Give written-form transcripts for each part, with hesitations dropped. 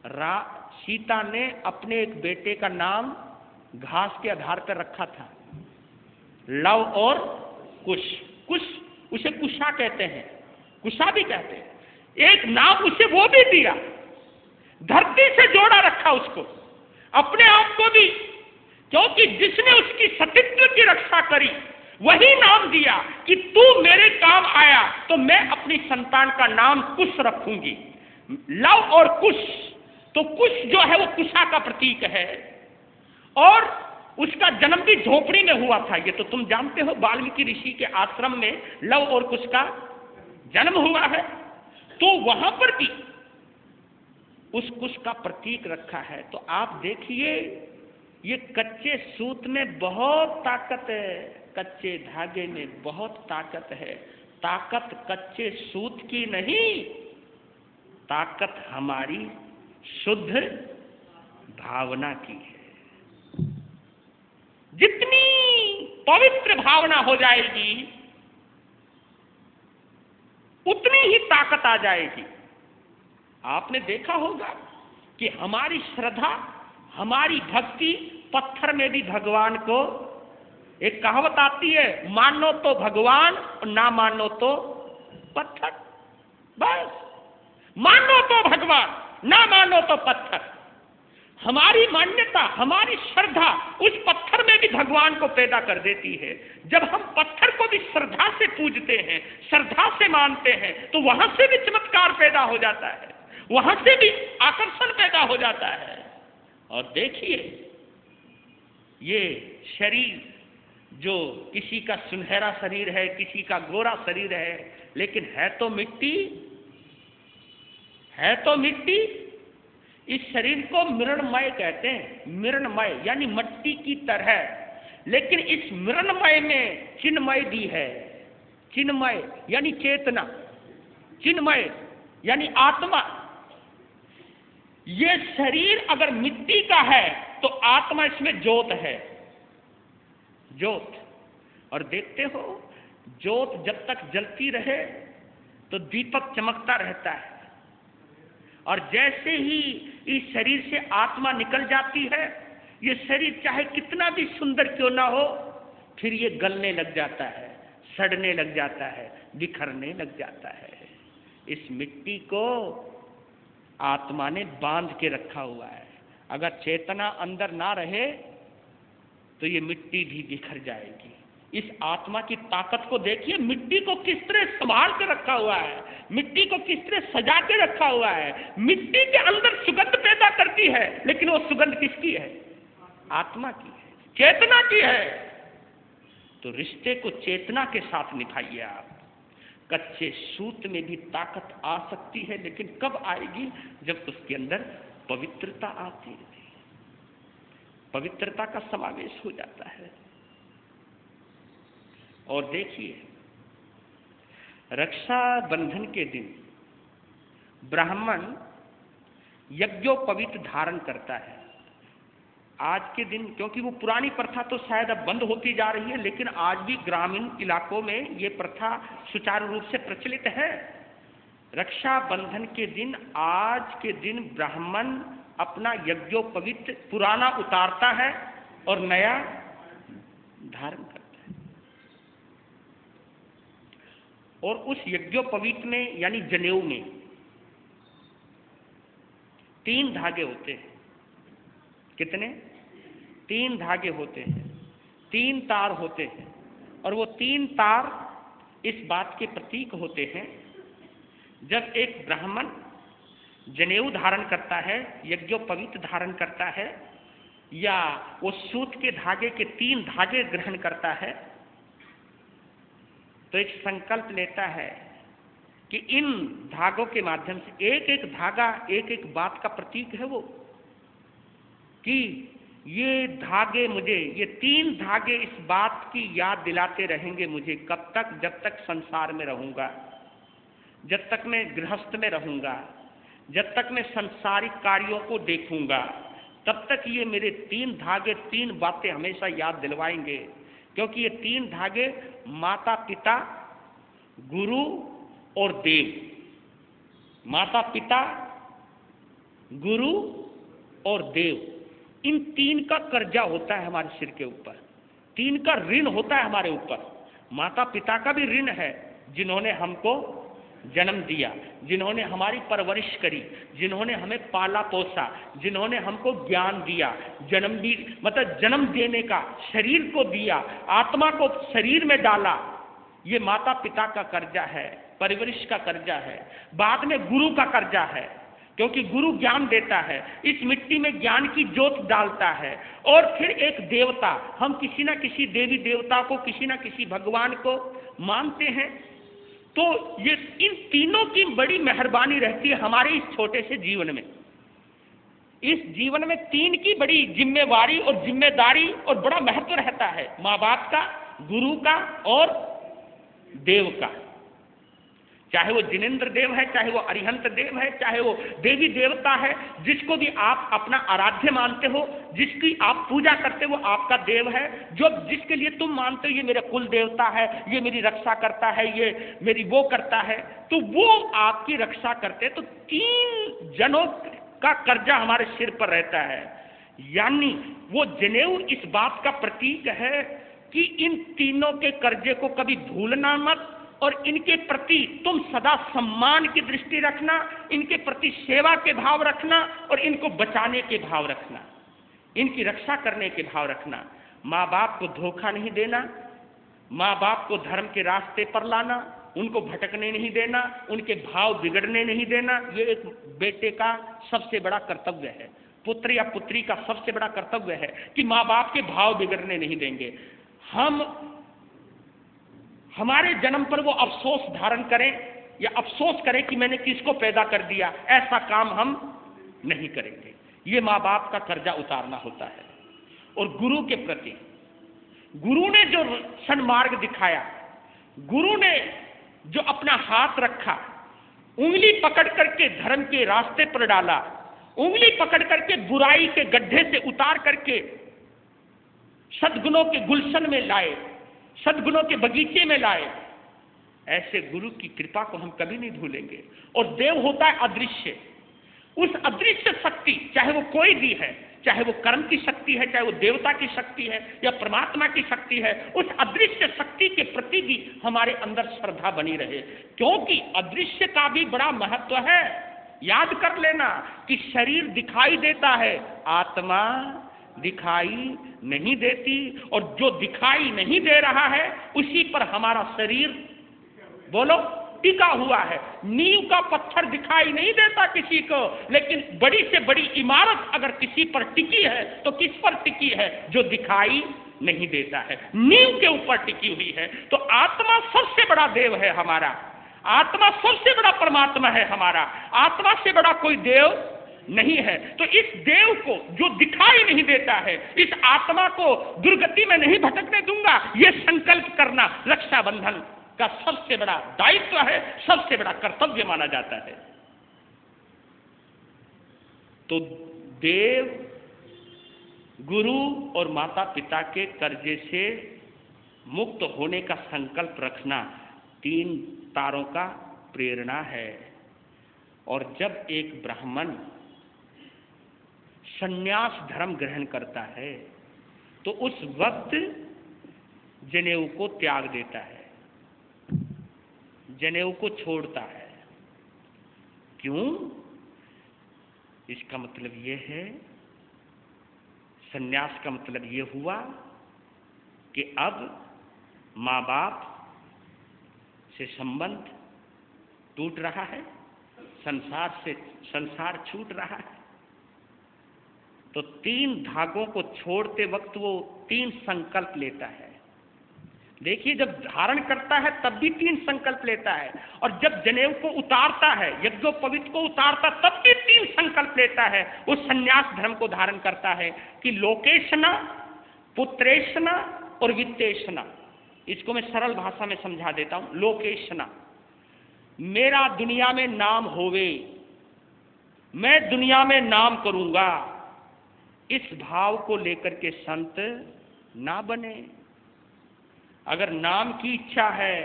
सीता ने अपने एक बेटे का नाम घास के आधार पर रखा था, लव और कुश। कुश, उसे कुशा कहते हैं, कुशा भी कहते हैं। एक नाम उसे वो भी दिया, धरती से जोड़ा रखा उसको, अपने आप को भी, क्योंकि जिसने उसकी सतीत्व की रक्षा करी वही नाम दिया कि तू मेरे काम आया तो मैं अपनी संतान का नाम कुश रखूंगी। लव और कुश, तो कुश जो है वो कुशा का प्रतीक है, और उसका जन्म भी झोपड़ी में हुआ था। ये तो तुम जानते हो, वाल्मीकि ऋषि के आश्रम में लव और कुश का जन्म हुआ है, तो वहां पर भी उस कुश का प्रतीक रखा है। तो आप देखिए, ये कच्चे सूत में बहुत ताकत है, कच्चे धागे में बहुत ताकत है। ताकत कच्चे सूत की नहीं, ताकत हमारी शुद्ध भावना की है। जितनी पवित्र भावना हो जाएगी उतनी ही ताकत आ जाएगी। आपने देखा होगा कि हमारी श्रद्धा, हमारी भक्ति, पत्थर में भी भगवान को, एक कहावत आती है, मानो तो भगवान और ना मानो तो पत्थर। बस, मानो तो भगवान, ना मानो तो पत्थर। हमारी मान्यता, हमारी श्रद्धा उस पत्थर में भी भगवान को पैदा कर देती है। जब हम पत्थर को भी श्रद्धा से पूजते हैं, श्रद्धा से मानते हैं, तो वहां से भी चमत्कार पैदा हो जाता है, वहां से भी आकर्षण पैदा हो जाता है। और देखिए, ये शरीर जो किसी का सुनहरा शरीर है, किसी का गोरा शरीर है, लेकिन है तो मिट्टी, है तो मिट्टी। इस शरीर को मृणमय कहते हैं, मृणमय यानी मट्टी की तरह, लेकिन इस मृणमय में चिन्मय भी है। चिन्मय यानी चेतना, चिन्मय यानी आत्मा। ये शरीर अगर मिट्टी का है तो आत्मा इसमें ज्योत है, ज्योत। और देखते हो, ज्योत जब तक जलती रहे तो दीपक चमकता रहता है, और जैसे ही इस शरीर से आत्मा निकल जाती है, ये शरीर चाहे कितना भी सुंदर क्यों ना हो, फिर ये गलने लग जाता है, सड़ने लग जाता है, बिखरने लग जाता है। इस मिट्टी को आत्मा ने बांध के रखा हुआ है। अगर चेतना अंदर ना रहे तो ये मिट्टी भी बिखर जाएगी। इस आत्मा की ताकत को देखिए, मिट्टी को किस तरह संभाल के रखा हुआ है, मिट्टी को किस तरह सजा के रखा हुआ है। मिट्टी के अंदर सुगंध पैदा करती है, लेकिन वो सुगंध किसकी है? आत्मा की है, चेतना की है। तो रिश्ते को चेतना के साथ निभाइए आप। कच्चे सूत में भी ताकत आ सकती है, लेकिन कब आएगी? जब उसके अंदर पवित्रता आती है, पवित्रता का समावेश हो जाता है। और देखिए, रक्षा बंधन के दिन ब्राह्मण यज्ञोपवीत धारण करता है। आज के दिन, क्योंकि वो पुरानी प्रथा तो शायद अब बंद होती जा रही है, लेकिन आज भी ग्रामीण इलाकों में ये प्रथा सुचारू रूप से प्रचलित है। रक्षा बंधन के दिन, आज के दिन ब्राह्मण अपना यज्ञोपवीत पुराना उतारता है और नया धारण करता है। और उस यज्ञोपवीत में यानी जनेऊ में 3 धागे होते हैं। कितने? 3 धागे होते हैं, 3 तार होते हैं। और वो 3 तार इस बात के प्रतीक होते हैं, जब एक ब्राह्मण जनेऊ धारण करता है, यज्ञोपवीत धारण करता है, या वो सूत के धागे के 3 धागे ग्रहण करता है, तो एक संकल्प लेता है कि इन धागों के माध्यम से, एक एक धागा एक एक बात का प्रतीक है वो, कि ये धागे मुझे, ये 3 धागे इस बात की याद दिलाते रहेंगे मुझे, कब तक? जब तक संसार में रहूंगा, जब तक मैं गृहस्थ में रहूंगा, जब तक मैं संसारिक कार्यों को देखूंगा, तब तक ये मेरे 3 धागे 3 बातें हमेशा याद दिलवाएंगे। क्योंकि ये 3 धागे माता पिता, गुरु और देव, माता पिता, गुरु और देव, इन तीन का कर्जा होता है हमारे सिर के ऊपर, तीन का ऋण होता है हमारे ऊपर। माता पिता का भी ऋण है, जिन्होंने हमको जन्म दिया, जिन्होंने हमारी परवरिश करी, जिन्होंने हमें पाला पोसा, जिन्होंने हमको ज्ञान दिया, जन्म भी मतलब जन्म देने का, शरीर को दिया, आत्मा को शरीर में डाला, ये माता पिता का कर्जा है, परवरिश का कर्जा है। बाद में गुरु का कर्जा है, क्योंकि गुरु ज्ञान देता है, इस मिट्टी में ज्ञान की ज्योत डालता है। और फिर एक देवता, हम किसी ना किसी देवी देवता को, किसी ना किसी भगवान को मानते हैं। तो ये इन तीनों की बड़ी मेहरबानी रहती है हमारे इस छोटे से जीवन में। इस जीवन में तीन की बड़ी जिम्मेवारी और जिम्मेदारी और बड़ा महत्व रहता है, माँ बाप का, गुरु का और देव का। चाहे वो जिनेंद्र देव है, चाहे वो अरिहंत देव है, चाहे वो देवी देवता है, जिसको भी आप अपना आराध्य मानते हो, जिसकी आप पूजा करते हो, वो आपका देव है। जो जिसके लिए तुम मानते हो ये मेरा कुल देवता है, ये मेरी रक्षा करता है, ये मेरी वो करता है, तो वो आपकी रक्षा करते। तो तीन जनों का कर्जा हमारे सिर पर रहता है। यानी वो जनेऊ इस बात का प्रतीक है कि इन तीनों के कर्जे को कभी भूलना मत, और इनके प्रति तुम सदा सम्मान की दृष्टि रखना, इनके प्रति सेवा के भाव रखना, और इनको बचाने के भाव रखना, इनकी रक्षा करने के भाव रखना। माँ बाप को धोखा नहीं देना, माँ बाप को धर्म के रास्ते पर लाना, उनको भटकने नहीं देना, उनके भाव बिगड़ने नहीं देना, ये एक बेटे का सबसे बड़ा कर्तव्य है। पुत्र या पुत्री का सबसे बड़ा कर्तव्य है कि माँ बाप के भाव बिगड़ने नहीं देंगे। हम हमारे जन्म पर वो अफसोस धारण करें या अफसोस करें कि मैंने किसको पैदा कर दिया, ऐसा काम हम नहीं करेंगे। ये माँ बाप का कर्जा उतारना होता है। और गुरु के प्रति, गुरु ने जो सन्मार्ग दिखाया, गुरु ने जो अपना हाथ रखा, उंगली पकड़ करके धर्म के रास्ते पर डाला, उंगली पकड़ करके बुराई के गड्ढे से उतार करके सद्गुणों के गुलशन में लाए, सद्गुणों के बगीचे में लाए, ऐसे गुरु की कृपा को हम कभी नहीं भूलेंगे। और देव होता है अदृश्य, उस अदृश्य शक्ति, चाहे वो कोई भी है, चाहे वो कर्म की शक्ति है, चाहे वो देवता की शक्ति है या परमात्मा की शक्ति है, उस अदृश्य शक्ति के प्रति भी हमारे अंदर श्रद्धा बनी रहे, क्योंकि अदृश्य का भी बड़ा महत्व है। याद कर लेना कि शरीर दिखाई देता है, आत्मा दिखाई नहीं देती, और जो दिखाई नहीं दे रहा है उसी पर हमारा शरीर, बोलो, टिका हुआ है। नींव का पत्थर दिखाई नहीं देता किसी को, लेकिन बड़ी से बड़ी इमारत अगर किसी पर टिकी है तो किस पर टिकी है? जो दिखाई नहीं देता है, नींव के ऊपर टिकी हुई है। तो आत्मा सबसे बड़ा देव है हमारा, आत्मा सबसे बड़ा परमात्मा है हमारा, आत्मा से बड़ा कोई देव नहीं है। तो इस देव को जो दिखाई नहीं देता है, इस आत्मा को दुर्गति में नहीं भटकने दूंगा, ये संकल्प करना रक्षाबंधन का सबसे बड़ा दायित्व है, सबसे बड़ा कर्तव्य माना जाता है। तो देव, गुरु और माता पिता के कर्जे से मुक्त होने का संकल्प रखना तीन तारों का प्रेरणा है। और जब एक ब्राह्मण संन्यास धर्म ग्रहण करता है तो उस वक्त जनेऊ को त्याग देता है, जनेऊ को छोड़ता है। क्यों? इसका मतलब यह है, संन्यास का मतलब यह हुआ कि अब माँ बाप से संबंध टूट रहा है, संसार छूट रहा है। तो तीन धागों को छोड़ते वक्त वो तीन संकल्प लेता है। देखिए, जब धारण करता है तब भी तीन संकल्प लेता है, और जब जनेऊ को उतारता है, यज्ञोपवीत को उतारता, तब भी तीन संकल्प लेता है। वो संन्यास धर्म को धारण करता है कि लोकेशना, पुत्रेशना और वित्तेशना। इसको मैं सरल भाषा में समझा देता हूं। लोकेशना, मेरा दुनिया में नाम होवे, मैं दुनिया में नाम करूंगा, इस भाव को लेकर के संत ना बने। अगर नाम की इच्छा है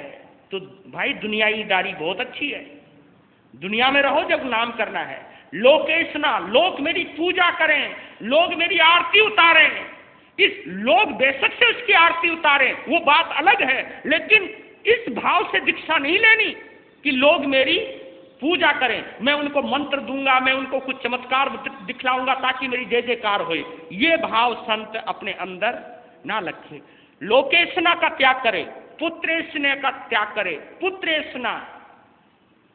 तो भाई दुनियाईदारी बहुत अच्छी है, दुनिया में रहो जब नाम करना है, लोकेशना, लोग मेरी पूजा करें, लोग मेरी आरती उतारें। इस लोग बेशक से उसकी आरती उतारें, वो बात अलग है, लेकिन इस भाव से दीक्षा नहीं लेनी कि लोग मेरी पूजा करें, मैं उनको मंत्र दूंगा, मैं उनको कुछ चमत्कार दिखलाऊंगा ताकि मेरी जय जयकार होए। ये भाव संत अपने अंदर ना रखे। लोकेशना का त्याग करे, पुत्रेशना का त्याग करे। पुत्रेशना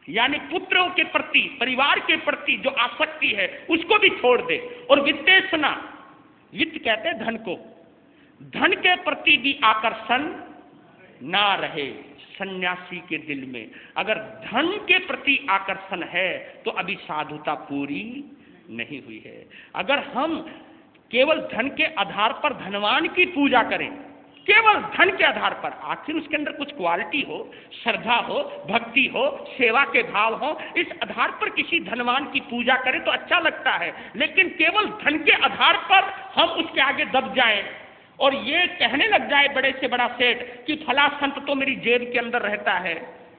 यानी पुत्रों के प्रति, परिवार के प्रति जो आसक्ति है उसको भी छोड़ दे। और वित्तेशना, वित्त कहते हैं धन को, धन के प्रति भी आकर्षण ना रहे सन्यासी के दिल में। अगर धन के प्रति आकर्षण है तो अभी साधुता पूरी नहीं हुई है। अगर हम केवल धन के आधार पर धनवान की पूजा करें, केवल धन के आधार पर, आखिर उसके अंदर कुछ क्वालिटी हो, श्रद्धा हो, भक्ति हो, सेवा के भाव हो, इस आधार पर किसी धनवान की पूजा करें तो अच्छा लगता है। लेकिन केवल धन के आधार पर हम उसके आगे दब जाएं और ये कहने लग जाए बड़े से बड़ा सेठ कि फला संत तो मेरी जेब के अंदर रहता है,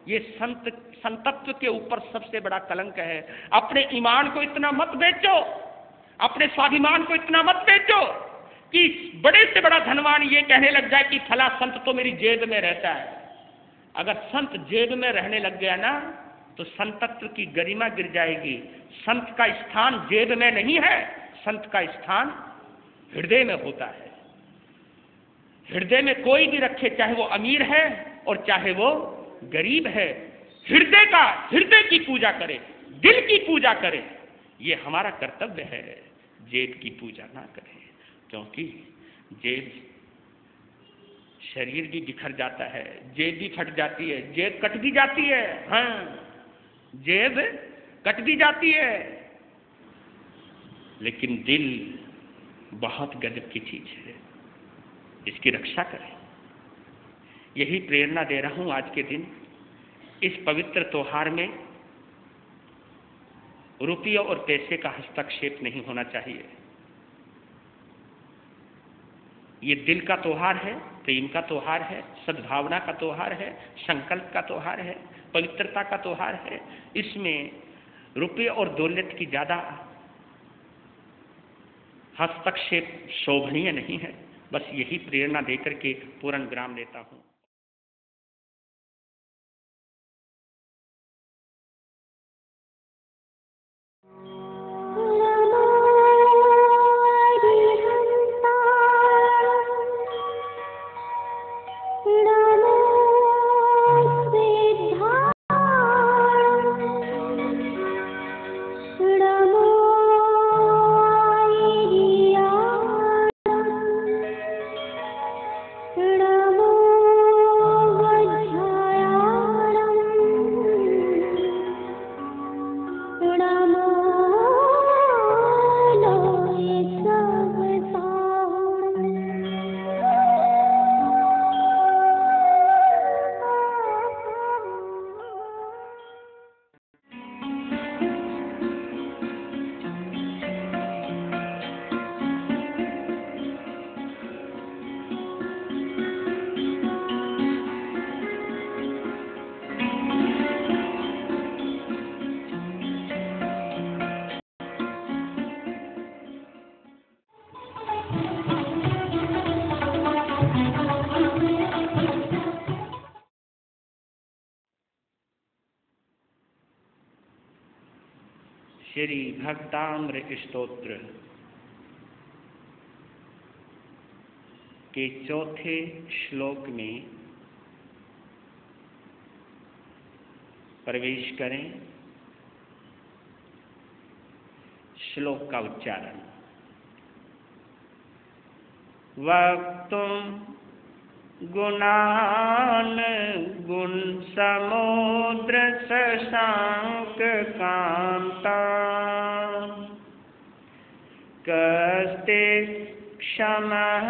ये संतत्व के ऊपर सबसे बड़ा कलंक है। अपने ईमान को इतना मत बेचो, अपने स्वाभिमान को इतना मत बेचो कि बड़े से बड़ा धनवान ये कहने लग जाए कि फला संत तो मेरी जेब में रहता है। अगर संत जेब में रहने लग गया ना तो संतत्व की गरिमा गिर जाएगी। संत का स्थान जेब में नहीं है, संत का स्थान हृदय में होता है। हृदय में कोई भी रखे, चाहे वो अमीर है और चाहे वो गरीब है, हृदय की पूजा करे, दिल की पूजा करे, ये हमारा कर्तव्य है। जेब की पूजा ना करें, क्योंकि जेब, शरीर भी बिखर जाता है, जेब भी फट जाती है, जेब कट भी जाती है। हाँ, जेब कट भी जाती है, लेकिन दिल बहुत गजब की चीज है, इसकी रक्षा करें। यही प्रेरणा दे रहा हूं आज के दिन। इस पवित्र त्योहार में रुपये और पैसे का हस्तक्षेप नहीं होना चाहिए। ये दिल का त्योहार है, प्रेम का त्योहार है, सद्भावना का त्योहार है, संकल्प का त्योहार है, पवित्रता का त्योहार है। इसमें रुपये और दौलत की ज्यादा हस्तक्षेप शोभनीय नहीं है। बस यही प्रेरणा देकर के पूर्ण विराम लेता हूं। श्री भक्ताम्र स्तोत्र के चौथे श्लोक में प्रवेश करें। श्लोक का उच्चारण। वक्तुम गुणान गुण समुद्र शशांक कांता कस्ते क्षमः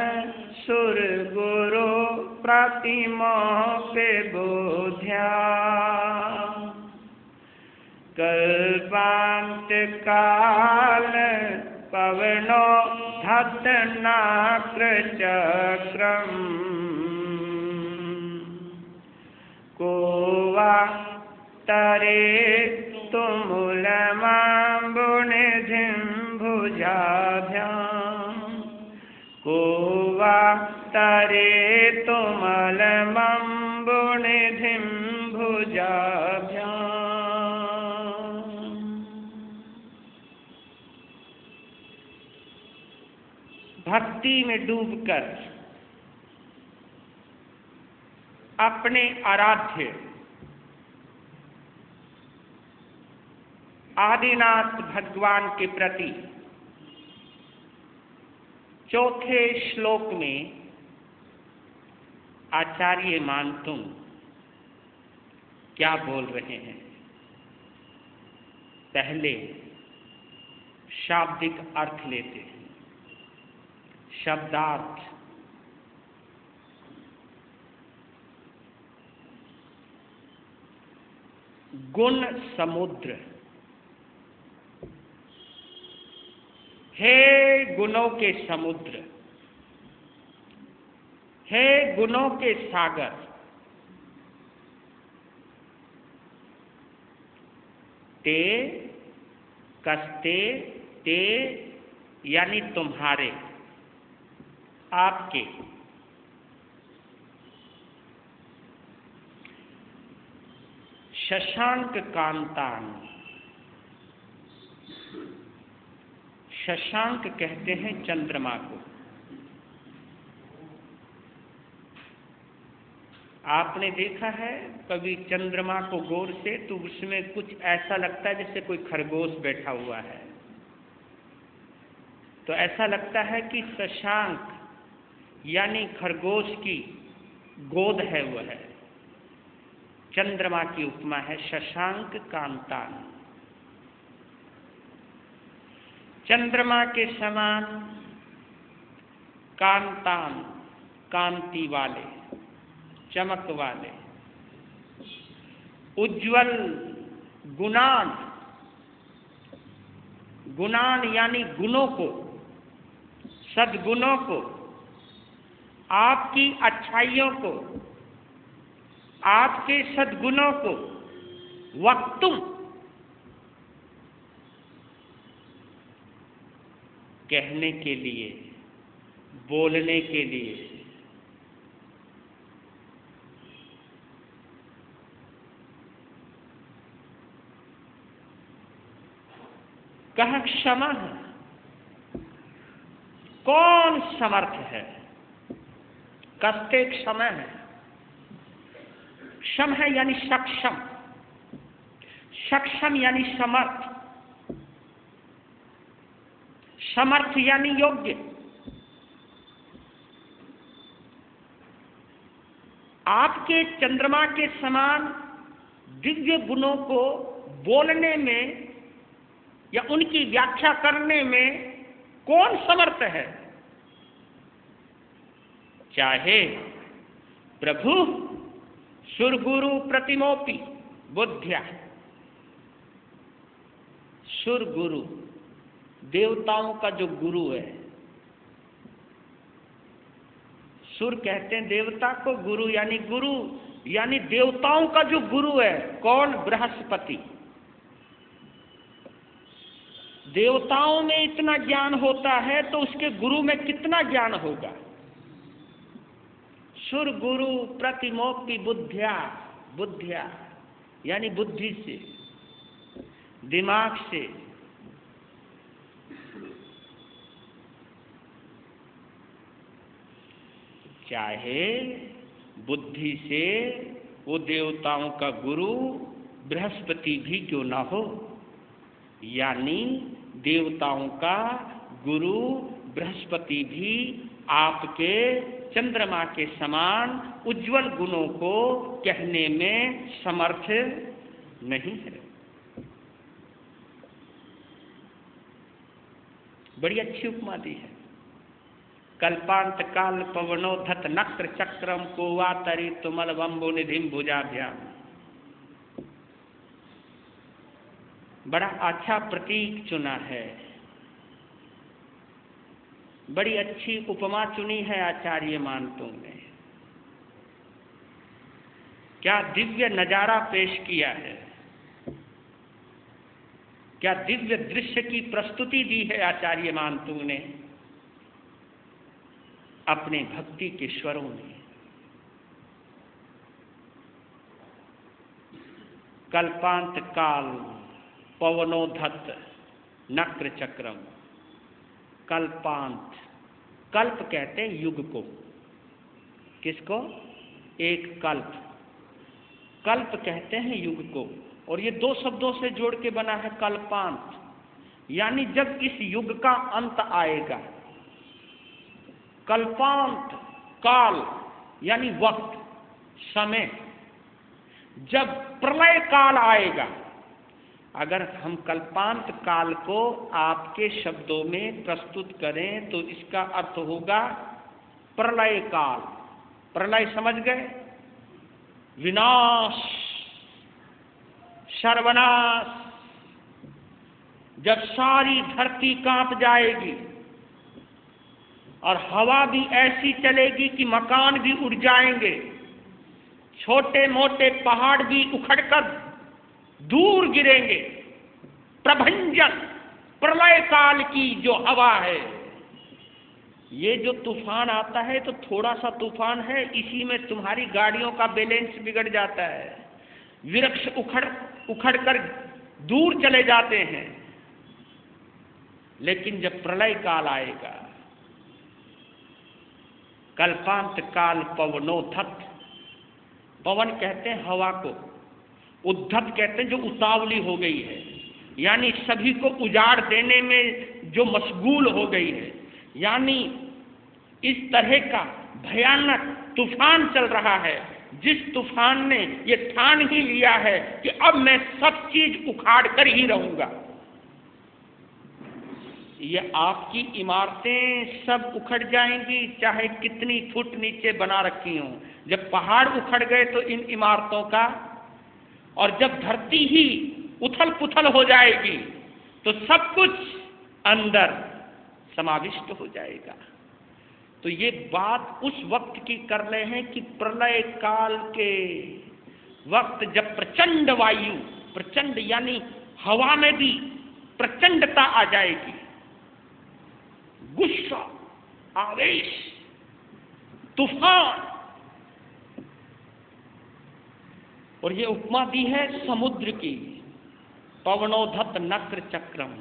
सुर गुरु प्रतिमोपे बोध्या कल्पांत काल पवनो धत्नाक्र चक्रम को वा तरे तुमुलमाम्बुजाक्षराणाम् भुजाभ्याम् को वा तरेतु मलमम्बुनिधिं भुजाभ्याम्। भक्ति में डूबकर अपने आराध्य आदिनाथ भगवान के प्रति चौथे श्लोक में आचार्य मानतुम क्या बोल रहे हैं? पहले शाब्दिक अर्थ लेते हैं। शब्दार्थ गुण समुद्र, हे गुणों के समुद्र, हे गुणों के सागर, ते कस्ते ते यानी तुम्हारे, आपके, शशांक कांतान। शशांक कहते हैं चंद्रमा को। आपने देखा है कभी चंद्रमा को गौर से तो उसमें कुछ ऐसा लगता है जैसे कोई खरगोश बैठा हुआ है। तो ऐसा लगता है कि शशांक यानी खरगोश की गोद है, वह है चंद्रमा की उपमा है। शशांक कांतान, चंद्रमा के समान, कांतान कांति वाले, चमक वाले, उज्ज्वल गुणान, गुणान यानी गुणों को, सद्गुणों को, आपकी अच्छाइयों को, आपके सद्गुणों को वक्तुम कहने के लिए, बोलने के लिए। कह क्षमा है, कौन समर्थ है? कस्ते क्षमा है, क्षम है यानी सक्षम, सक्षम यानी समर्थ, समर्थ यानी योग्य। आपके चंद्रमा के समान दिव्य गुणों को बोलने में या उनकी व्याख्या करने में कौन समर्थ है? चाहे प्रभु सुरगुरु प्रतिमोपी बुद्ध्या। सुरगुरु देवताओं का जो गुरु है, सुर कहते हैं देवता को, गुरु यानी देवताओं का जो गुरु है। कौन? बृहस्पति। देवताओं में इतना ज्ञान होता है तो उसके गुरु में कितना ज्ञान होगा? सुर गुरु प्रतिमोक्ति बुद्ध्या, बुद्ध्या यानी बुद्धि से, दिमाग से। चाहे बुद्धि से वो देवताओं का गुरु बृहस्पति भी क्यों ना हो, यानी देवताओं का गुरु बृहस्पति भी आपके चंद्रमा के समान उज्जवल गुणों को कहने में समर्थ नहीं है। बड़ी अच्छी उपमा दी है। कल्पांत काल पवनोधत नक्र चक्रम को वा तरी तुमल वंबो निधिम भुजाभ्याम। बड़ा अच्छा प्रतीक चुना है, बड़ी अच्छी उपमा चुनी है आचार्य मानतों ने। क्या दिव्य नजारा पेश किया है। क्या दिव्य दृश्य की प्रस्तुति दी है आचार्य मानतु ने अपने भक्ति के स्वरों में। कल्पांत काल पवनोधत नक्र चक्रम। कल्पांत, कल्प कहते हैं युग को। किसको? एक कल्प, कल्प कहते हैं युग को। और ये दो शब्दों से जोड़ के बना है कल्पांत, यानी जब इस युग का अंत आएगा। कल्पांत काल यानी वक्त, समय, जब प्रलय काल आएगा। अगर हम कल्पांत काल को आपके शब्दों में प्रस्तुत करें तो इसका अर्थ होगा प्रलय काल। प्रलय समझ गए? विनाश, सर्वनाश। जब सारी धरती कांप जाएगी और हवा भी ऐसी चलेगी कि मकान भी उड़ जाएंगे, छोटे मोटे पहाड़ भी उखड़कर दूर गिरेंगे। प्रभंजन, प्रलय काल की जो हवा है, ये जो तूफान आता है तो थोड़ा सा तूफान है, इसी में तुम्हारी गाड़ियों का बैलेंस बिगड़ जाता है, वृक्ष उखड़ कर दूर चले जाते हैं। लेकिन जब प्रलय काल आएगा, कल्पांत काल पवनोधत, पवन कहते हैं हवा को, उद्धत कहते हैं जो उतावली हो गई है, यानी सभी को उजाड़ देने में जो मशगूल हो गई है। यानी इस तरह का भयानक तूफान चल रहा है, जिस तूफान ने ये ठान ही लिया है कि अब मैं सब चीज उखाड़ कर ही रहूंगा। ये आपकी इमारतें सब उखड़ जाएंगी, चाहे कितनी फुट नीचे बना रखी हों। जब पहाड़ उखड़ गए तो इन इमारतों का, और जब धरती ही उथल पुथल हो जाएगी तो सब कुछ अंदर समाविष्ट हो जाएगा। तो ये बात उस वक्त की कर रहे हैं कि प्रलय काल के वक्त जब प्रचंड वायु, प्रचंड यानी हवा में भी प्रचंडता आ जाएगी, गुस्सा, आवेश, तूफान। और ये उपमा दी है समुद्र की, पवनोधत नक्र चक्रम।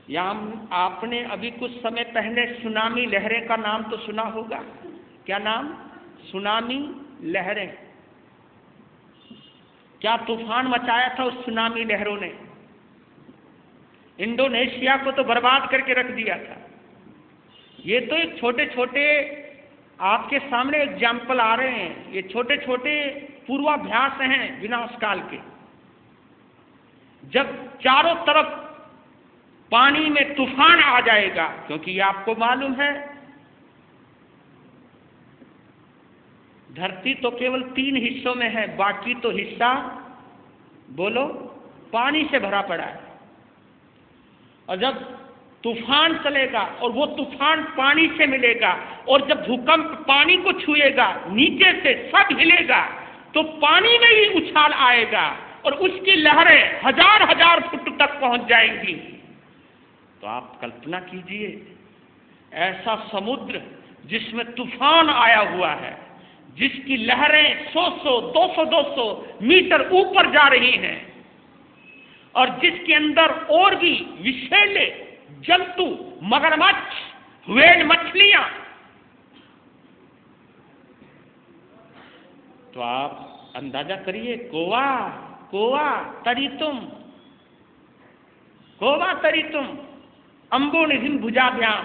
यहाँ आपने अभी कुछ समय पहले सुनामी लहरें का नाम तो सुना होगा। क्या नाम? सुनामी लहरें। क्या तूफान मचाया था उस सुनामी लहरों ने? इंडोनेशिया को तो बर्बाद करके रख दिया था। ये तो एक छोटे छोटे आपके सामने एग्जाम्पल आ रहे हैं, ये छोटे छोटे पूर्वाभ्यास हैं विनाश काल के। जब चारों तरफ पानी में तूफान आ जाएगा, क्योंकि ये आपको मालूम है धरती तो केवल 3 हिस्सों में है, बाकी तो हिस्सा बोलो पानी से भरा पड़ा है। और जब तूफान चलेगा और वो तूफान पानी से मिलेगा, और जब भूकंप पानी को छुएगा, नीचे से सब हिलेगा, तो पानी में ही उछाल आएगा और उसकी लहरें हजार हजार फुट तक पहुंच जाएंगी। तो आप कल्पना कीजिए ऐसा समुद्र जिसमें तूफान आया हुआ है, जिसकी लहरें 100 200 मीटर ऊपर जा रही हैं, और जिसके अंदर और भी विषैले जंतु, मगरमच्छ, व्हेल मछलियां। तो आप अंदाजा करिए, कोवा तरितुम अंबो निधिम भुजाभ्याम।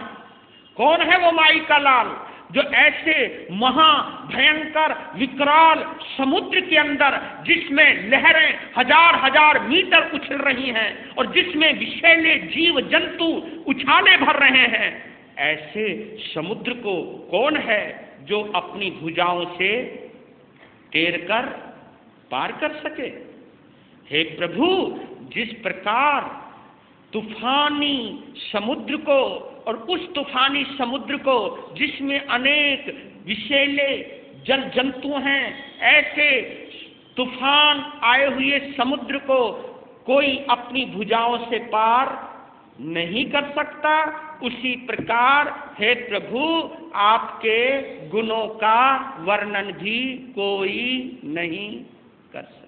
कौन है वो माई का लाल जो ऐसे महा भयंकर विकराल समुद्र के अंदर, जिसमें लहरें हजार हजार मीटर उछल रही हैं और जिसमें विषैले जीव जंतु उछाले भर रहे हैं, ऐसे समुद्र को कौन है जो अपनी भुजाओं से तैरकर पार कर सके? हे प्रभु, जिस प्रकार तूफानी समुद्र को, और उस तूफानी समुद्र को जिसमें अनेक विषैले जल जंतु हैं, ऐसे तूफान आए हुए समुद्र को कोई अपनी भुजाओं से पार नहीं कर सकता, उसी प्रकार हे प्रभु आपके गुणों का वर्णन भी कोई नहीं कर सकता।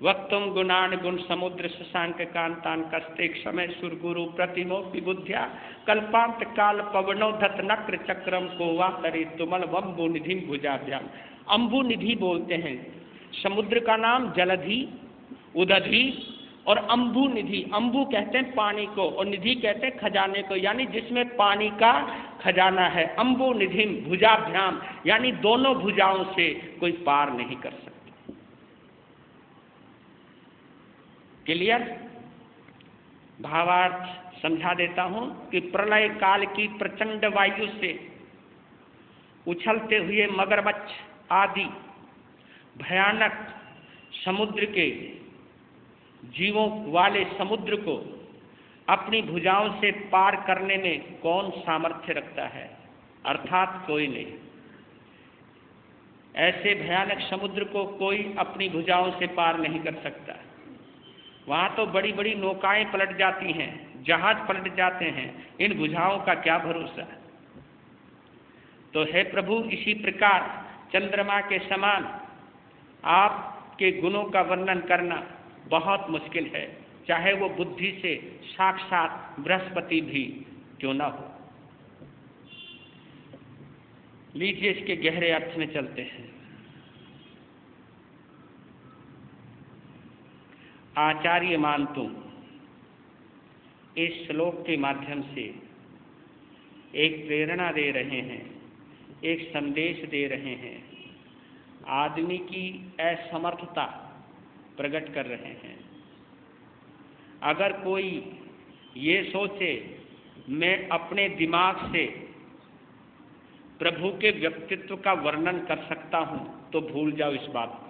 वक्तुम गुणान गुण समुद्र शशांक कांतान कस्ते क्षमय सुरगुरु प्रतिमो विबुद्ध्या कल्पांत काल पवनो धत नक्र चक्रम को वातरे तुमल वम्बु निधि भुजाभ्याम। अम्बु निधि बोलते हैं, समुद्र का नाम जलधि, उदधि और अम्बु निधि। अम्बु कहते हैं पानी को और निधि कहते हैं खजाने को, यानी जिसमें पानी का खजाना है। अम्बु निधि भुजाभ्याम, यानी दोनों भुजाओं से कोई पार नहीं कर सकता। क्लियर? भावार्थ समझा देता हूं कि प्रलय काल की प्रचंड वायु से उछलते हुए मगरमच्छ आदि भयानक समुद्र के जीवों वाले समुद्र को अपनी भुजाओं से पार करने में कौन सामर्थ्य रखता है? अर्थात कोई नहीं। ऐसे भयानक समुद्र को कोई अपनी भुजाओं से पार नहीं कर सकता। वहां तो बड़ी बड़ी नौकाएं पलट जाती हैं, जहाज पलट जाते हैं, इन भुजाओं का क्या भरोसा? तो हे प्रभु, इसी प्रकार चंद्रमा के समान आपके गुणों का वर्णन करना बहुत मुश्किल है, चाहे वो बुद्धि से साक्षात बृहस्पति भी क्यों ना हो। लीजिए इसके गहरे अर्थ में चलते हैं। आचार्य मानतु इस श्लोक के माध्यम से एक प्रेरणा दे रहे हैं, एक संदेश दे रहे हैं, आदमी की असमर्थता प्रकट कर रहे हैं। अगर कोई ये सोचे मैं अपने दिमाग से प्रभु के व्यक्तित्व का वर्णन कर सकता हूं, तो भूल जाओ इस बात को।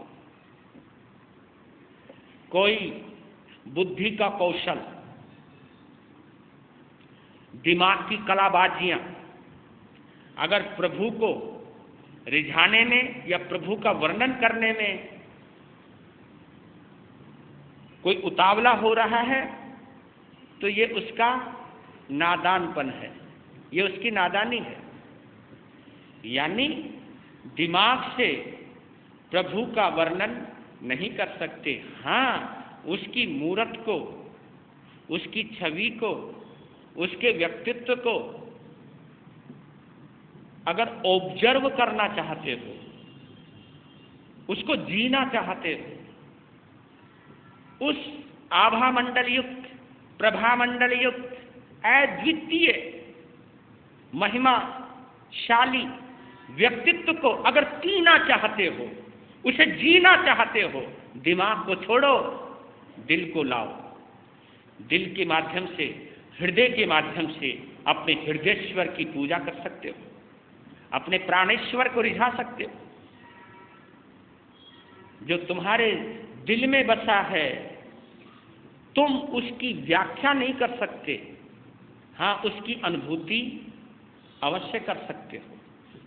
कोई बुद्धि का कौशल, दिमाग की कलाबाजियां अगर प्रभु को रिझाने में या प्रभु का वर्णन करने में कोई उतावला हो रहा है, तो ये उसका नादानपन है, ये उसकी नादानी है। यानी दिमाग से प्रभु का वर्णन नहीं कर सकते। हाँ, उसकी मूरत को, उसकी छवि को, उसके व्यक्तित्व को अगर ऑब्जर्व करना चाहते हो, उसको जीना चाहते हो, उस आभा मंडल युक्त, प्रभा मंडल युक्त, अद्वितीय महिमाशाली व्यक्तित्व को अगर पीना चाहते हो, उसे जीना चाहते हो, दिमाग को छोड़ो, दिल को लाओ। दिल के माध्यम से, हृदय के माध्यम से अपने हृदयेश्वर की पूजा कर सकते हो, अपने प्राणेश्वर को रिझा सकते हो। जो तुम्हारे दिल में बसा है, तुम उसकी व्याख्या नहीं कर सकते, हाँ उसकी अनुभूति अवश्य कर सकते हो,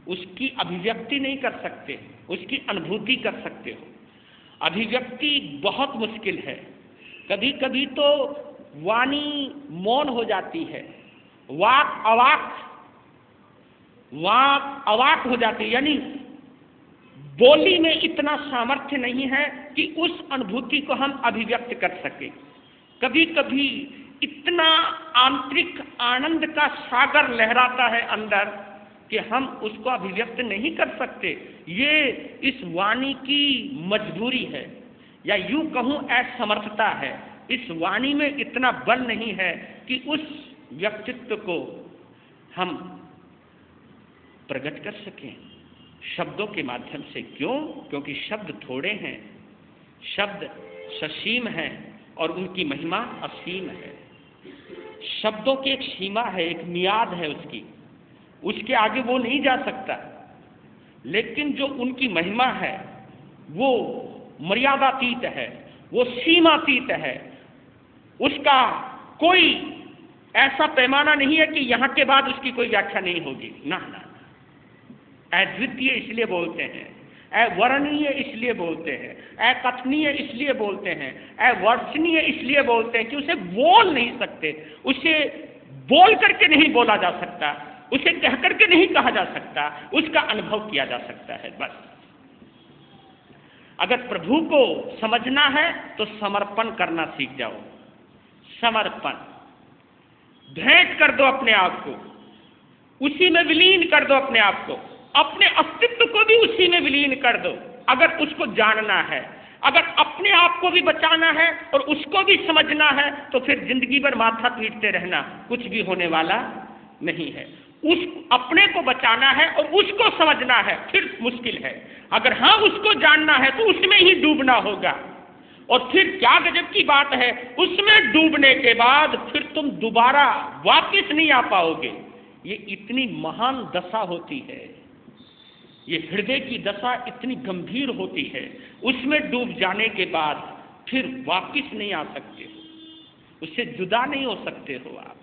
उसकी अभिव्यक्ति नहीं कर सकते, उसकी अनुभूति कर सकते हो। अभिव्यक्ति बहुत मुश्किल है। कभी कभी तो वाणी मौन हो जाती है, वाक अवाक हो जाती है, यानी बोली में इतना सामर्थ्य नहीं है कि उस अनुभूति को हम अभिव्यक्त कर सके। कभी कभी इतना आंतरिक आनंद का सागर लहराता है अंदर कि हम उसको अभिव्यक्त नहीं कर सकते। ये इस वाणी की मजबूरी है, या यूं कहूं असमर्थता है। इस वाणी में इतना बल नहीं है कि उस व्यक्तित्व को हम प्रकट कर सकें शब्दों के माध्यम से। क्यों? क्योंकि शब्द थोड़े हैं, शब्द ससीम हैं और उनकी महिमा असीम है। शब्दों की एक सीमा है, एक मियाद है उसकी, उसके आगे वो नहीं जा सकता। लेकिन जो उनकी महिमा है वो मर्यादातीत है, वो सीमातीत है। उसका कोई ऐसा पैमाना नहीं है कि यहां के बाद उसकी कोई व्याख्या नहीं होगी। ना ना, अद्वितीय इसलिए बोलते हैं, अवर्णनीय इसलिए बोलते हैं, अकथनीय इसलिए बोलते हैं, अवर्णनीय इसलिए बोलते हैं कि उसे बोल नहीं सकते, उसे बोल करके नहीं बोला जा सकता, उसे कह करके नहीं कहा जा सकता, उसका अनुभव किया जा सकता है। बस अगर प्रभु को समझना है तो समर्पण करना सीख जाओ। समर्पण, भेंट कर दो अपने आप को, उसी में विलीन कर दो अपने आप को, अपने अस्तित्व को भी उसी में विलीन कर दो। अगर उसको जानना है, अगर अपने आप को भी बचाना है और उसको भी समझना है, तो फिर जिंदगी भर माथा पीटते रहना कुछ भी होने वाला नहीं है। उस अपने को बचाना है और उसको समझना है, फिर मुश्किल है। अगर हाँ उसको जानना है तो उसमें ही डूबना होगा, और फिर क्या गजब की बात है, उसमें डूबने के बाद फिर तुम दोबारा वापस नहीं आ पाओगे। ये इतनी महान दशा होती है, ये हृदय की दशा इतनी गंभीर होती है, उसमें डूब जाने के बाद फिर वापस नहीं आ सकते हो, उससे जुदा नहीं हो सकते हो आप।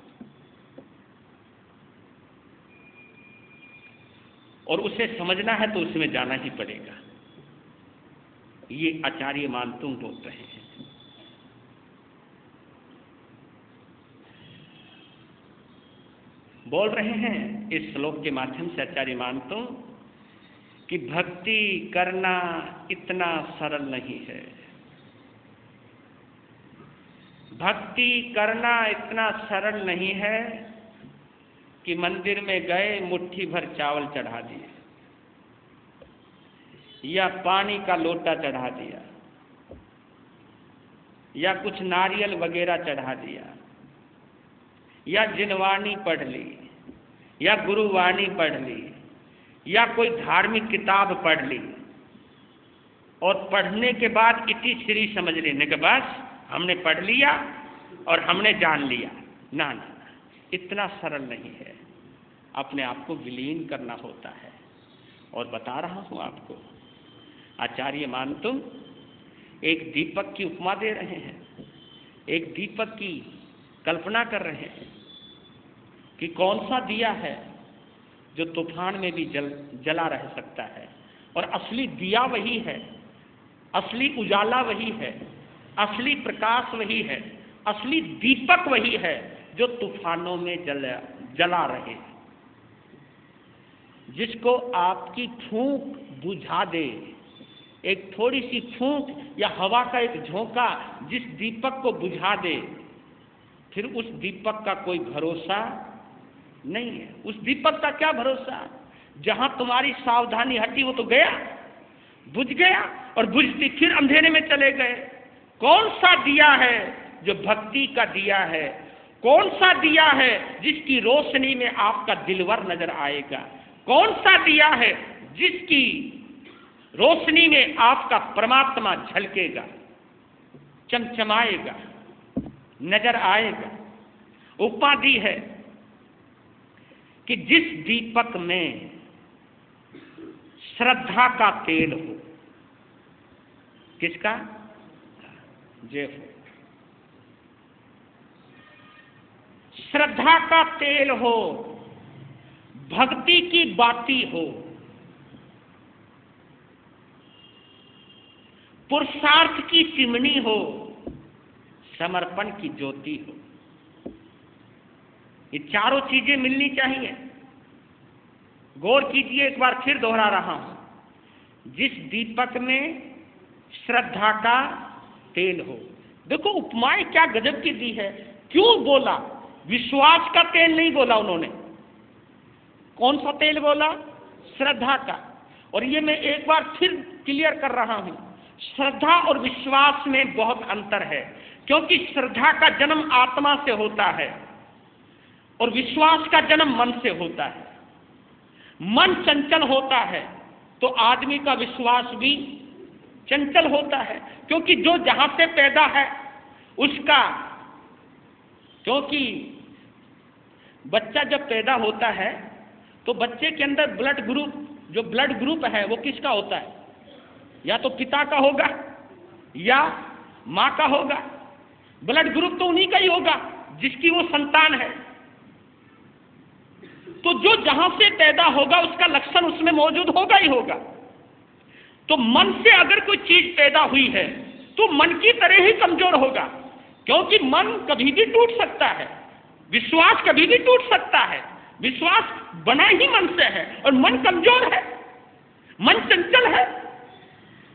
और उसे समझना है तो उसमें जाना ही पड़ेगा। ये आचार्य मानतुंग बोल रहे हैं। बोल रहे हैं इस श्लोक के माध्यम से आचार्य मानतुंग कि भक्ति करना इतना सरल नहीं है। भक्ति करना इतना सरल नहीं है कि मंदिर में गए मुट्ठी भर चावल चढ़ा दिए या पानी का लोटा चढ़ा दिया या कुछ नारियल वगैरह चढ़ा दिया या जिनवाणी पढ़ ली या गुरुवाणी पढ़ ली या कोई धार्मिक किताब पढ़ ली और पढ़ने के बाद इति श्री समझ लेने के बाद हमने पढ़ लिया और हमने जान लिया। ना ना, इतना सरल नहीं है। अपने आप को विलीन करना होता है। और बता रहा हूं आपको, आचार्य मानतुंग एक दीपक की उपमा दे रहे हैं, एक दीपक की कल्पना कर रहे हैं कि कौन सा दिया है जो तूफान में भी जला रह सकता है। और असली दिया वही है, असली उजाला वही है, असली प्रकाश वही है, असली दीपक वही है जो तूफानों में जला रहे। जिसको आपकी फूंक बुझा दे, एक थोड़ी सी फूंक या हवा का एक झोंका जिस दीपक को बुझा दे, फिर उस दीपक का कोई भरोसा नहीं है। उस दीपक का क्या भरोसा? जहां तुम्हारी सावधानी हटी वो तो गया, बुझ गया, और बुझती फिर अंधेरे में चले गए। कौन सा दिया है जो भक्ति का दिया है? कौन सा दिया है जिसकी रोशनी में आपका दिलवर नजर आएगा? कौन सा दिया है जिसकी रोशनी में आपका परमात्मा झलकेगा, चमचमाएगा, नजर आएगा? उपमा दी है कि जिस दीपक में श्रद्धा का तेल हो, किसका? जय हो। श्रद्धा का तेल हो, भक्ति की बाती हो, पुरुषार्थ की चिमनी हो, समर्पण की ज्योति हो। ये चारों चीजें मिलनी चाहिए। गौर कीजिए, एक बार फिर दोहरा रहा हूं। जिस दीपक में श्रद्धा का तेल हो। देखो उपमाएं क्या गजब की दी है। क्यों बोला? विश्वास का तेल नहीं बोला उन्होंने। कौन सा तेल बोला? श्रद्धा का। और ये मैं एक बार फिर क्लियर कर रहा हूं, श्रद्धा और विश्वास में बहुत अंतर है। क्योंकि श्रद्धा का जन्म आत्मा से होता है और विश्वास का जन्म मन से होता है। मन चंचल होता है तो आदमी का विश्वास भी चंचल होता है। क्योंकि जो जहां से पैदा है उसका, क्योंकि बच्चा जब पैदा होता है तो बच्चे के अंदर ब्लड ग्रुप है वो किसका होता है? या तो पिता का होगा या मां का होगा। ब्लड ग्रुप तो उन्हीं का ही होगा जिसकी वो संतान है। तो जो जहां से पैदा होगा उसका लक्षण उसमें मौजूद होगा ही होगा। तो मन से अगर कोई चीज पैदा हुई है तो मन की तरह ही कमजोर होगा, क्योंकि मन कभी भी टूट सकता है, विश्वास कभी भी टूट सकता है। विश्वास बना ही मन से है और मन कमजोर है, मन चंचल है,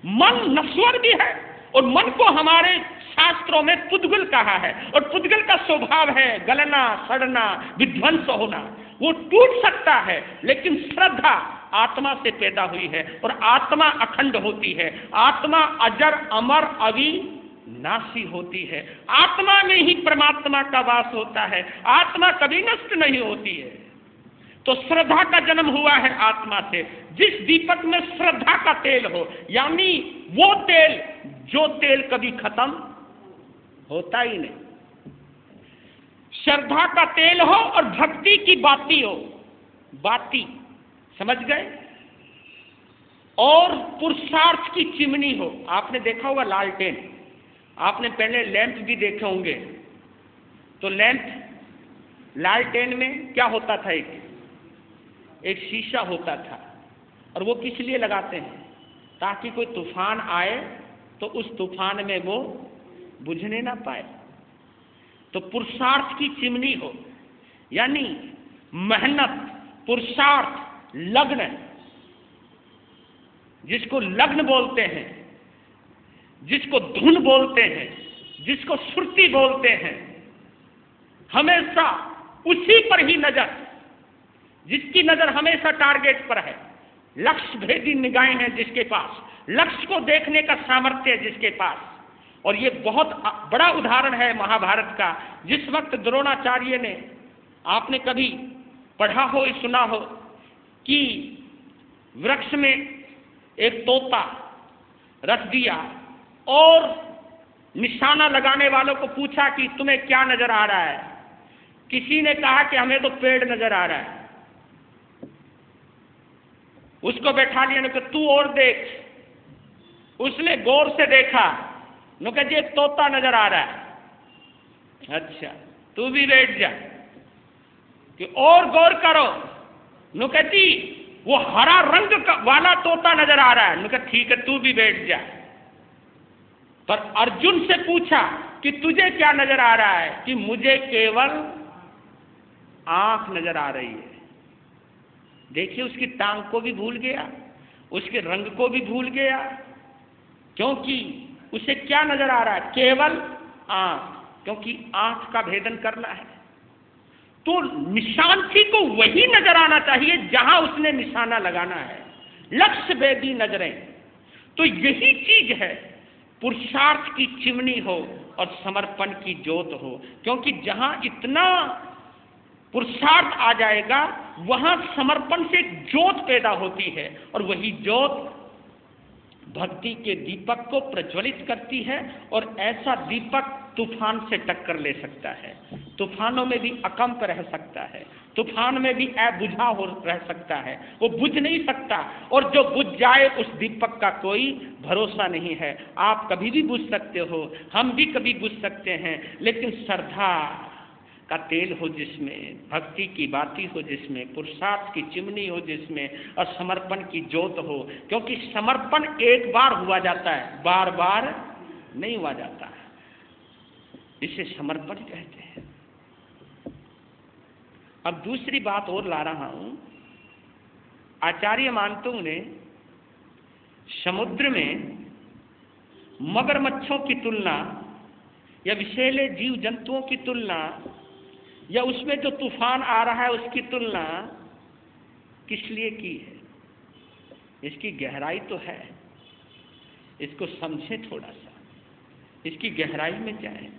मन नश्वर भी है। और मन को हमारे शास्त्रों में पुद्गल कहा है, और पुद्गल का स्वभाव है गलना, सड़ना, विध्वंस होना। वो टूट सकता है, लेकिन श्रद्धा आत्मा से पैदा हुई है और आत्मा अखंड होती है, आत्मा अजर अमर अविनाशी होती है। आत्मा में ही परमात्मा का वास होता है, आत्मा कभी नष्ट नहीं होती है। तो श्रद्धा का जन्म हुआ है आत्मा से। जिस दीपक में श्रद्धा का तेल हो, यानी वो तेल जो तेल कभी खत्म होता ही नहीं, श्रद्धा का तेल हो और भक्ति की बाती हो, बाती समझ गए, और पुरुषार्थ की चिमनी हो। आपने देखा होगा लालटेन, आपने पहले लैंप भी देखे होंगे। तो लैंप लालटेन में क्या होता था, एक शीशा होता था, और वो किस लिए लगाते हैं, ताकि कोई तूफान आए तो उस तूफान में वो बुझने ना पाए। तो पुरुषार्थ की चिमनी हो, यानी मेहनत, पुरुषार्थ, लग्न, जिसको लग्न बोलते हैं, जिसको धुन बोलते हैं, जिसको श्रुति बोलते हैं, हमेशा उसी पर ही नजर, जिसकी नजर हमेशा टारगेट पर है, लक्ष्य भेदी निगाहें हैं जिसके पास, लक्ष्य को देखने का सामर्थ्य है जिसके पास। और ये बहुत बड़ा उदाहरण है महाभारत का। जिस वक्त द्रोणाचार्य ने, आपने कभी पढ़ा हो, सुना हो कि वृक्ष में एक तोता रख दिया और निशाना लगाने वालों को पूछा कि तुम्हें क्या नजर आ रहा है। किसी ने कहा कि हमें तो पेड़ नजर आ रहा है। उसको बैठा लिया, ने कहा तू और देख। उसने गौर से देखा, नो कहा जी एक तोता नजर आ रहा है। अच्छा तू भी बैठ जा, कि और गौर करो। नो कहती वो हरा रंग वाला तोता नजर आ रहा है। नो कहा ठीक है तू भी बैठ जा। पर अर्जुन से पूछा कि तुझे क्या नजर आ रहा है, कि मुझे केवल आंख नजर आ रही है। देखिए उसकी टांग को भी भूल गया, उसके रंग को भी भूल गया, क्योंकि उसे क्या नजर आ रहा है, केवल आंख, क्योंकि आंख का भेदन करना है। तो निशानथी को वही नजर आना चाहिए जहां उसने निशाना लगाना है, लक्ष्य भेदी नजरें। तो यही चीज है, पुरुषार्थ की चिमनी हो और समर्पण की ज्योत हो, क्योंकि जहां इतना पुरुषार्थ आ जाएगा वहां समर्पण से एक ज्योत पैदा होती है, और वही ज्योत भक्ति के दीपक को प्रज्वलित करती है। और ऐसा दीपक तूफान से टक्कर ले सकता है, तूफानों में भी अकंप रह सकता है, तूफान में भी अबुझा हो रह सकता है, वो बुझ नहीं सकता। और जो बुझ जाए उस दीपक का कोई भरोसा नहीं है। आप कभी भी बुझ सकते हो, हम भी कभी बुझ सकते हैं, लेकिन श्रद्धा का तेल हो जिसमें, भक्ति की बाती हो जिसमें, पुरुषार्थ की चिमनी हो जिसमें, और समर्पण की ज्योत हो। क्योंकि समर्पण एक बार हुआ जाता है, बार बार नहीं हुआ जाता है, इसे समर्पण कहते हैं। अब दूसरी बात और ला रहा हूं। आचार्य मानतुंग ने समुद्र में मगरमच्छों की तुलना, या विषैले जीव जंतुओं की तुलना, या उसमें जो तूफान आ रहा है उसकी तुलना किस लिए की है? इसकी गहराई तो है, इसको समझें थोड़ा सा, इसकी गहराई में जाएं।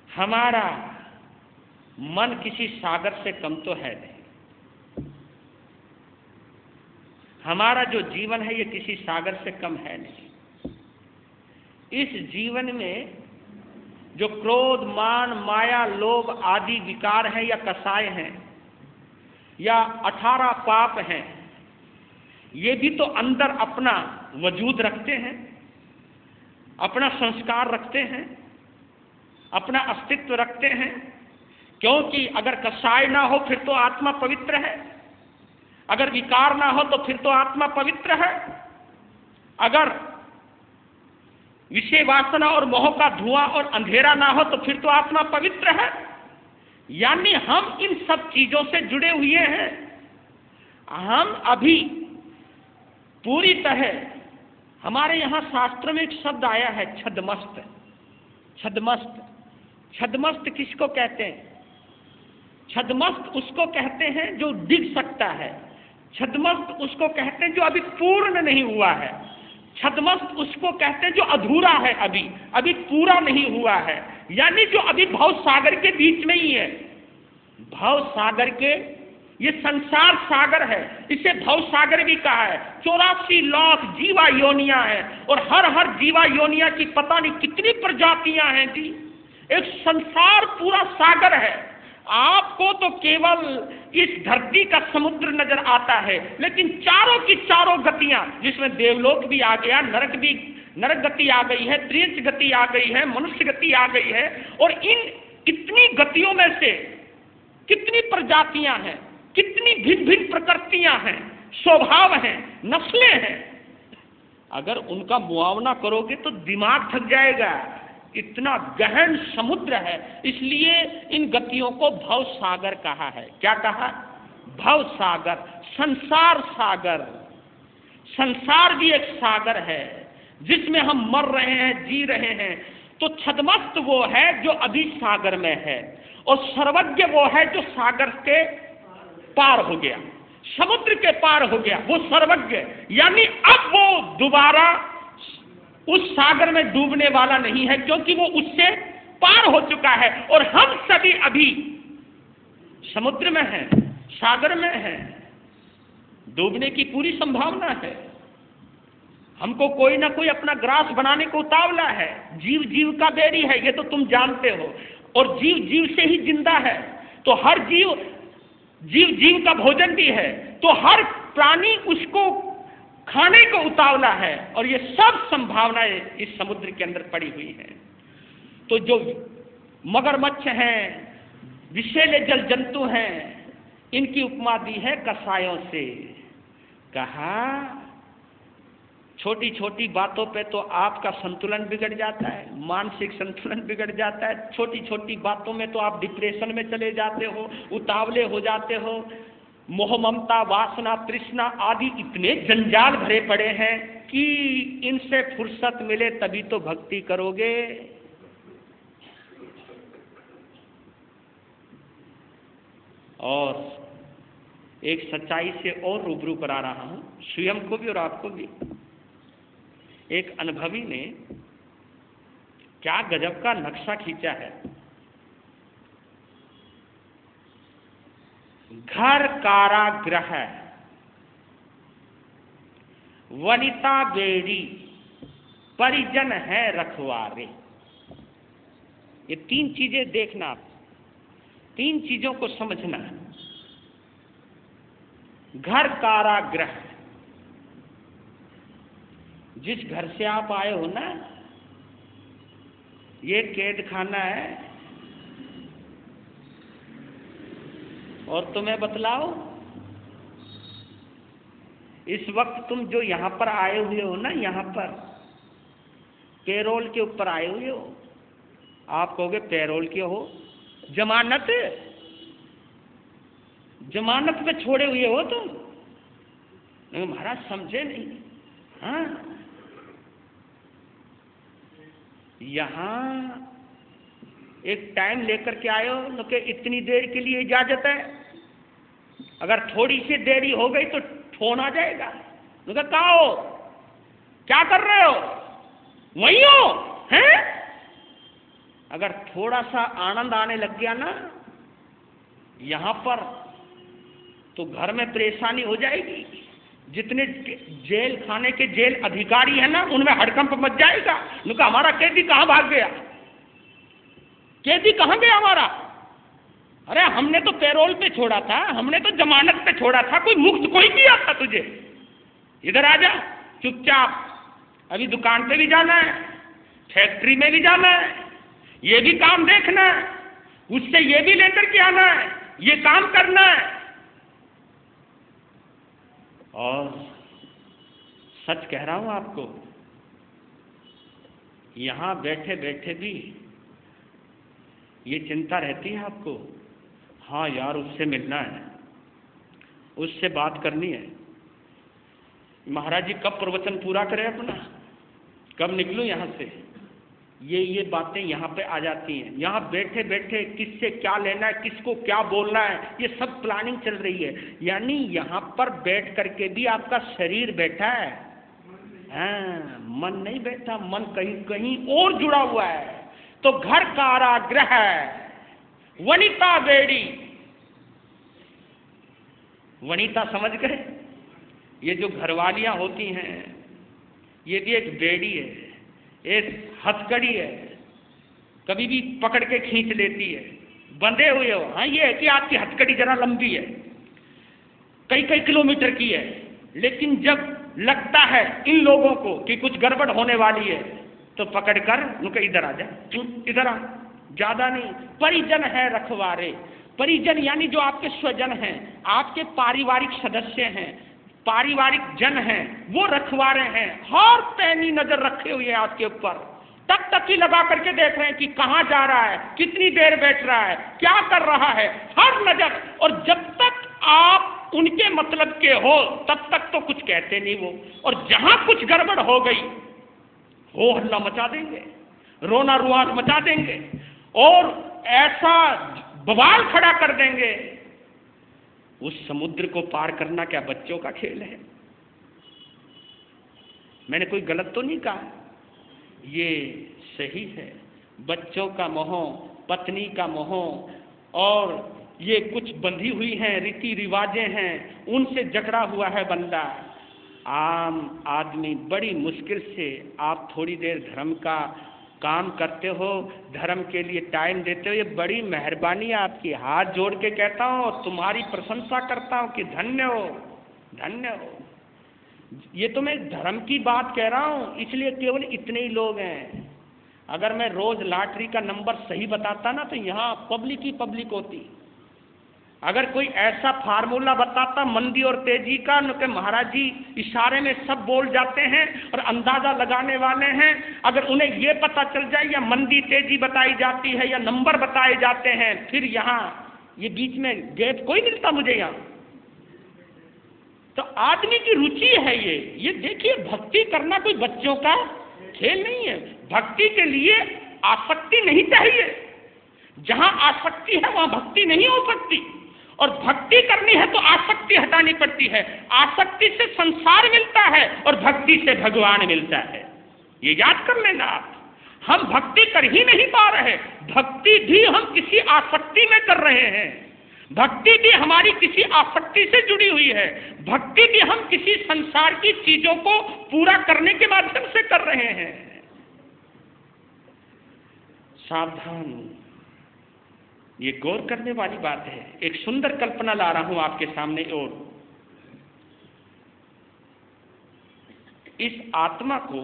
हमारा मन किसी सागर से कम तो है नहीं, हमारा जो जीवन है ये किसी सागर से कम है नहीं। इस जीवन में जो क्रोध, मान, माया, लोभ आदि विकार हैं या कसाय हैं या 18 पाप हैं, ये भी तो अंदर अपना वजूद रखते हैं, अपना संस्कार रखते हैं, अपना अस्तित्व रखते हैं। क्योंकि अगर कषाय ना हो फिर तो आत्मा पवित्र है, अगर विकार ना हो तो फिर तो आत्मा पवित्र है, अगर विषय वासना और मोह का धुआं और अंधेरा ना हो तो फिर तो आत्मा पवित्र है। यानी हम इन सब चीजों से जुड़े हुए हैं। हम अभी पूरी तरह, हमारे यहां शास्त्र में एक शब्द आया है छद्मस्त। छद्मस्त, छद्मस्त किसको कहते हैं? छद्मस्त उसको कहते हैं जो डिग सकता है, छद्मस्त उसको कहते हैं जो अभी पूर्ण नहीं हुआ है, छद्मस्त उसको कहते हैं जो अधूरा है, अभी पूरा नहीं हुआ है, यानी जो अभी भव सागर के बीच में ही है। भव सागर के, ये संसार सागर है, इसे भव सागर भी कहा है। 84 लाख जीवा योनिया है और हर जीवा योनिया की पता नहीं कितनी प्रजातियां हैं जी। एक संसार पूरा सागर है। आपको तो केवल इस धरती का समुद्र नजर आता है, लेकिन चारों की चारों गतियां, जिसमें देवलोक भी आ गया, नरक गति आ गई है, त्रियंच गति आ गई है, मनुष्य गति आ गई है, और इन कितनी गतियों में से कितनी प्रजातियां हैं, कितनी भिन्न भिन्न प्रकृतियां हैं, स्वभाव हैं, नस्लें हैं। अगर उनका मुआवना करोगे तो दिमाग थक जाएगा, इतना गहन समुद्र है। इसलिए इन गतियों को भव सागर कहा है। क्या कहा? भव सागर, संसार सागर। संसार भी एक सागर है जिसमें हम मर रहे हैं, जी रहे हैं। तो छद्मस्त वो है जो अभी सागर में है, और सर्वज्ञ वो है जो सागर के पार हो गया, समुद्र के पार हो गया, वो सर्वज्ञ। यानी अब वो दोबारा उस सागर में डूबने वाला नहीं है, क्योंकि वो उससे पार हो चुका है। और हम सभी अभी समुद्र में हैं, सागर में हैं, डूबने की पूरी संभावना है। हमको कोई ना कोई अपना ग्रास बनाने को उतावला है। जीव जीव का बैरी है, ये तो तुम जानते हो, और जीव जीव से ही जिंदा है। तो हर जीव जीव का भोजन भी है, तो हर प्राणी उसको खाने को उतावला है, और ये सब संभावनाएं इस समुद्र के अंदर पड़ी हुई हैं। तो जो मगरमच्छ हैं, विषैले जल जंतु हैं, इनकी उपमा दी है कसायों से। कहा छोटी छोटी बातों पे तो आपका संतुलन बिगड़ जाता है, मानसिक संतुलन बिगड़ जाता है। छोटी छोटी बातों में तो आप डिप्रेशन में चले जाते हो, उतावले हो जाते हो। मोह ममता वासना तृष्णा आदि इतने जंजाल भरे पड़े हैं कि इनसे फुर्सत मिले तभी तो भक्ति करोगे। और एक सच्चाई से और रूबरू करा रहा हूं, स्वयं को भी और आपको भी। एक अनुभवी ने क्या गजब का नक्शा खींचा है। घर कारागृह, वनिता बेड़ी, परिजन है रखवारे। ये तीन चीजें देखना, तीन चीजों को समझना। घर कारागृह, जिस घर से आप आए हो ना, ये कैद खाना है। और तुम्हें बतलाओ, इस वक्त तुम जो यहां पर आए हुए हो ना, यहां पर पेरोल के ऊपर आए हुए हो। आप कहोगे पेरोल के हो, जमानत पे छोड़े हुए हो तुम। नहीं महाराज समझे नहीं। हाँ, यहां एक टाइम लेकर के आए हो तो कि इतनी देर के लिए इजाजत है, अगर थोड़ी सी देरी हो गई तो फोन आ जाएगा। तो कहा हो, क्या कर रहे हो, वहीं हो हैं? अगर थोड़ा सा आनंद आने लग गया ना यहां पर, तो घर में परेशानी हो जाएगी। जितने जेल खाने के जेल अधिकारी है ना, उनमें हड़कंप मच जाएगा। उनका हमारा कैदी कहां भाग गया, कैदी कहां गया हमारा? अरे हमने तो पैरोल पे छोड़ा था, हमने तो जमानत पे छोड़ा था, कोई मुक्त कोई किया था तुझे? इधर आ जा चुपचाप। अभी दुकान पे भी जाना है, फैक्ट्री में भी जाना है, ये भी काम देखना है। उससे ये भी लेकर के आना है, ये काम करना है। और सच कह रहा हूं आपको, यहां बैठे बैठे भी ये चिंता रहती है आपको, हाँ यार उससे मिलना है, उससे बात करनी है, महाराज जी कब प्रवचन पूरा करें अपना, कब निकलूं यहां से। ये बातें यहाँ पे आ जाती हैं। यहाँ बैठे बैठे किससे क्या लेना है, किसको क्या बोलना है, ये सब प्लानिंग चल रही है। यानी यहाँ पर बैठ करके भी आपका शरीर बैठा है, हाँ, मन नहीं बैठा, मन कहीं कहीं और जुड़ा हुआ है। तो घर कारागृह वनिता बेड़ी, वनिता समझ गए, ये जो घरवालियां होती हैं ये भी एक बेड़ी है, एक हथकड़ी है, कभी भी पकड़ के खींच लेती है, बंधे हुए हो। हाँ ये है कि आपकी हथकड़ी जरा लंबी है, कई कई किलोमीटर की है, लेकिन जब लगता है इन लोगों को कि कुछ गड़बड़ होने वाली है तो पकड़कर उनका इधर आ जा, इधर आ, ज्यादा नहीं। परिजन है रखवारे, परिजन यानी जो आपके स्वजन हैं, आपके पारिवारिक सदस्य हैं, पारिवारिक जन हैं, वो रखवारे हैं। हर पैनी नजर रखे हुए हैं आपके ऊपर, तक तकी लगा करके देख रहे हैं कि कहां जा रहा है, कितनी देर बैठ रहा है, क्या कर रहा है, हर नजर। और जब तक आप उनके मतलब के हो तब तक तो कुछ कहते नहीं वो, और जहां कुछ गड़बड़ हो गई हो हल्ला मचा देंगे, रोना रुआस मचा देंगे और ऐसा बवाल खड़ा कर देंगे। उस समुद्र को पार करना क्या बच्चों का खेल है? मैंने कोई गलत तो नहीं कहा, ये सही है। बच्चों का मोह, पत्नी का मोह, और ये कुछ बंधी हुई हैं रीति रिवाजें हैं, उनसे जकड़ा हुआ है बंदा। आम आदमी बड़ी मुश्किल से, आप थोड़ी देर धर्म का काम करते हो, धर्म के लिए टाइम देते हो, ये बड़ी मेहरबानी है आपकी। हाथ जोड़ के कहता हूँ और तुम्हारी प्रशंसा करता हूँ कि धन्य हो, धन्य हो। ये तो मैं धर्म की बात कह रहा हूँ, इसलिए केवल इतने ही लोग हैं। अगर मैं रोज लॉटरी का नंबर सही बताता ना तो यहाँ पब्लिक ही पब्लिक होती। अगर कोई ऐसा फार्मूला बताता मंदी और तेजी का, कि महाराज जी इशारे में सब बोल जाते हैं और अंदाजा लगाने वाले हैं, अगर उन्हें ये पता चल जाए या मंदी तेजी बताई जाती है या नंबर बताए जाते हैं, फिर यहाँ ये बीच में गैप कोई मिलता मुझे यहाँ। तो आदमी की रुचि है ये देखिए, भक्ति करना कोई बच्चों का खेल नहीं है। भक्ति के लिए आसक्ति नहीं चाहिए, जहां आसक्ति है वहां भक्ति नहीं हो सकती, और भक्ति करनी है तो आसक्ति हटानी पड़ती है। आसक्ति से संसार मिलता है और भक्ति से भगवान मिलता है, ये याद कर लेना आप। हम भक्ति कर ही नहीं पा रहे, भक्ति भी हम किसी आसक्ति में कर रहे हैं, भक्ति भी हमारी किसी आसक्ति से जुड़ी हुई है, भक्ति भी हम किसी संसार की चीजों को पूरा करने के माध्यम से कर रहे हैं। सावधान, ये गौर करने वाली बात है। एक सुंदर कल्पना ला रहा हूं आपके सामने, और इस आत्मा को